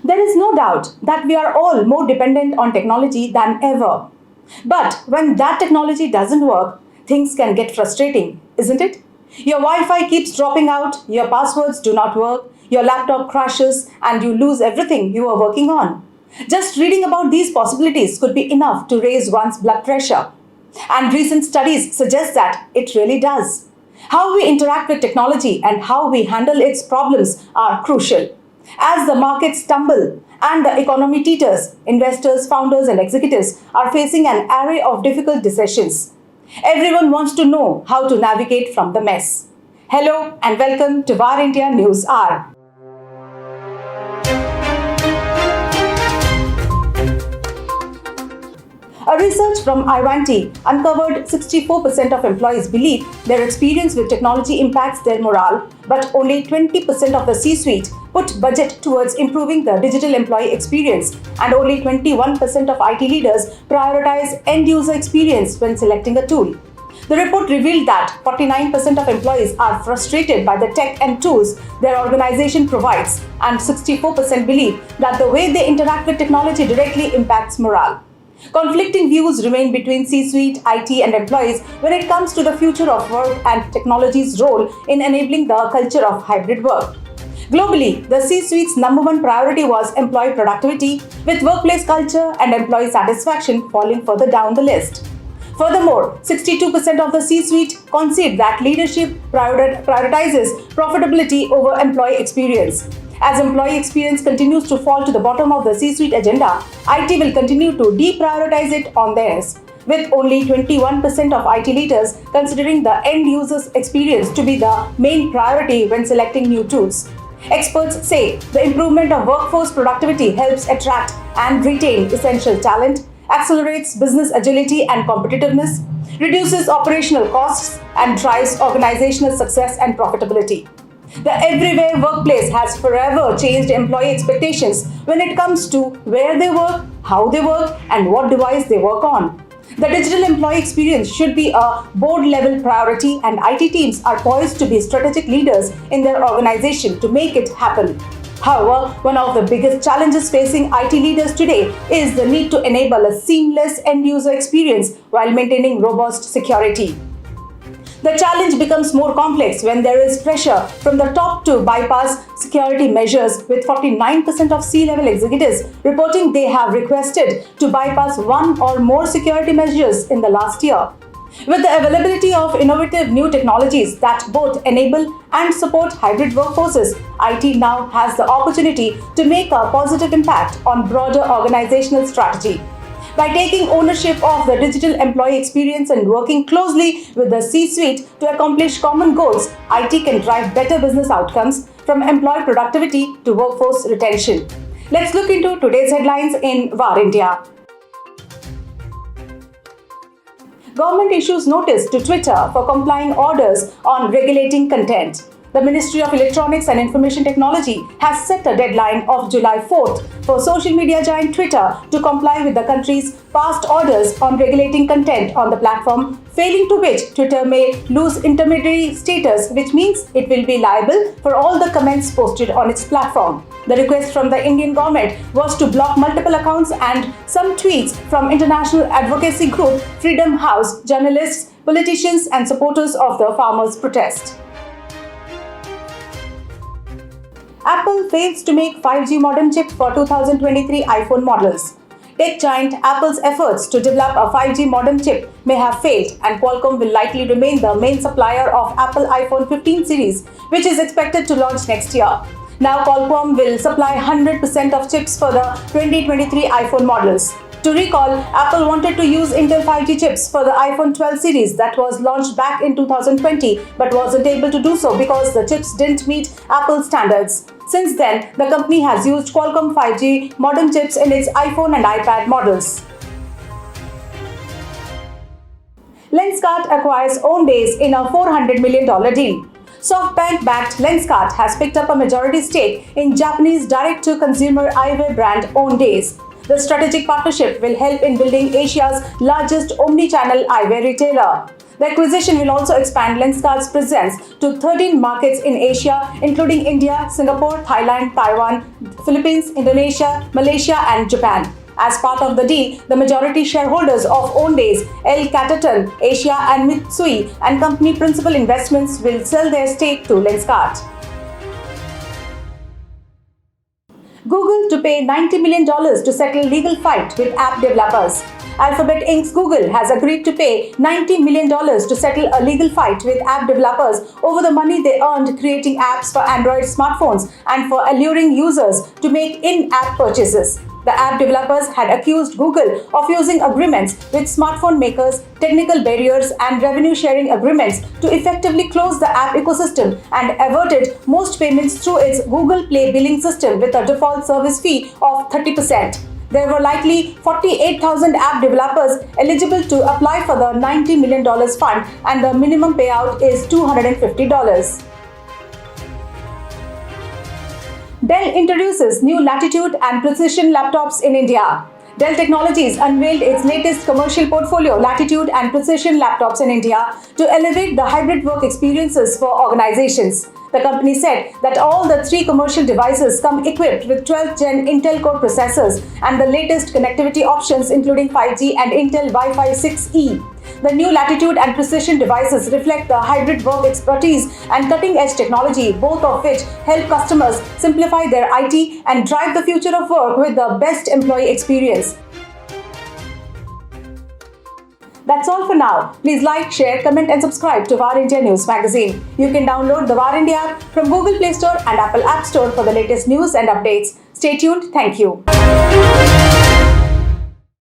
There is no doubt that we are all more dependent on technology than ever. But when that technology doesn't work, things can get frustrating, isn't it? Your Wi-Fi keeps dropping out, your passwords do not work, your laptop crashes, and you lose everything you are working on. Just reading about these possibilities could be enough to raise one's blood pressure. And recent studies suggest that it really does. How we interact with technology and how we handle its problems are crucial. As the markets stumble and the economy teeters, investors, founders, and executives are facing an array of difficult decisions. Everyone wants to know how to navigate from the mess. Hello and welcome to VARINDIA News Hour. A research from Ivanti uncovered 64% of employees believe their experience with technology impacts their morale, but only 20% of the C-suite put budget towards improving the digital employee experience, and only 21% of IT leaders prioritize end-user experience when selecting a tool. The report revealed that 49% of employees are frustrated by the tech and tools their organization provides, and 64% believe that the way they interact with technology directly impacts morale. Conflicting views remain between C-suite, IT, and employees when it comes to the future of work and technology's role in enabling the culture of hybrid work. Globally, the C-suite's number one priority was employee productivity, with workplace culture and employee satisfaction falling further down the list. Furthermore, 62% of the C-suite concede that leadership prioritizes profitability over employee experience. As employee experience continues to fall to the bottom of the C-suite agenda, IT will continue to deprioritize it on theirs, with only 21% of IT leaders considering the end user's experience to be the main priority when selecting new tools. Experts say the improvement of workforce productivity helps attract and retain essential talent, accelerates business agility and competitiveness, reduces operational costs, and drives organizational success and profitability. The everywhere workplace has forever changed employee expectations when it comes to where they work, how they work, and what device they work on. The digital employee experience should be a board-level priority, and IT teams are poised to be strategic leaders in their organization to make it happen. However, one of the biggest challenges facing IT leaders today is the need to enable a seamless end-user experience while maintaining robust security. The challenge becomes more complex when there is pressure from the top to bypass security measures, with 49% of C-level executives reporting they have requested to bypass one or more security measures in the last year. With the availability of innovative new technologies that both enable and support hybrid workforces, IT now has the opportunity to make a positive impact on broader organizational strategy. By taking ownership of the digital employee experience and working closely with the C-suite to accomplish common goals, IT can drive better business outcomes from employee productivity to workforce retention. Let's look into today's headlines in VARINDIA. Government issues notice to Twitter for complying orders on regulating content. The Ministry of Electronics and Information Technology has set a deadline of July 4th for social media giant Twitter to comply with the country's past orders on regulating content on the platform, failing to which Twitter may lose intermediary status, which means it will be liable for all the comments posted on its platform. The request from the Indian government was to block multiple accounts and some tweets from international advocacy group Freedom House, journalists, politicians, and supporters of the farmers' protest. Apple fails to make 5G modem chip for 2023 iPhone models. Tech giant Apple's efforts to develop a 5G modem chip may have failed, and Qualcomm will likely remain the main supplier of Apple iPhone 15 series, which is expected to launch next year. Now Qualcomm will supply 100% of chips for the 2023 iPhone models. To recall, Apple wanted to use Intel 5G chips for the iPhone 12 series that was launched back in 2020 but wasn't able to do so because the chips didn't meet Apple's standards. Since then, the company has used Qualcomm 5G modem chips in its iPhone and iPad models. Lenskart acquires Owndays in a $400 million deal. SoftBank-backed Lenskart has picked up a majority stake in Japanese direct-to-consumer eyewear brand Owndays. The strategic partnership will help in building Asia's largest omni-channel eyewear retailer. The acquisition will also expand Lenskart's presence to 13 markets in Asia, including India, Singapore, Thailand, Taiwan, Philippines, Indonesia, Malaysia, and Japan. As part of the deal, the majority shareholders of Owndays, Capital, Asia, and Mitsui and company principal investments will sell their stake to Lenskart. Google to pay $90 million to settle legal fight with app developers. Alphabet Inc.'s Google has agreed to pay $90 million to settle a legal fight with app developers over the money they earned creating apps for Android smartphones and for alluring users to make in-app purchases. The app developers had accused Google of using agreements with smartphone makers, technical barriers, and revenue-sharing agreements to effectively close the app ecosystem and averted most payments through its Google Play billing system with a default service fee of 30%. There were likely 48,000 app developers eligible to apply for the $90 million fund, and the minimum payout is $250. Dell introduces new Latitude and Precision laptops in India. Dell Technologies unveiled its latest commercial portfolio, Latitude and Precision laptops in India, to elevate the hybrid work experiences for organizations. The company said that all the three commercial devices come equipped with 12th Gen Intel Core processors and the latest connectivity options including 5G and Intel Wi-Fi 6E. The new Latitude and Precision devices reflect the hybrid work expertise and cutting-edge technology, both of which help customers simplify their IT and drive the future of work with the best employee experience. That's all for now. Please like, share, comment and subscribe to VARINDIA News Magazine. You can download the VARINDIA app from Google Play Store and Apple App Store for the latest news and updates. Stay tuned. Thank you.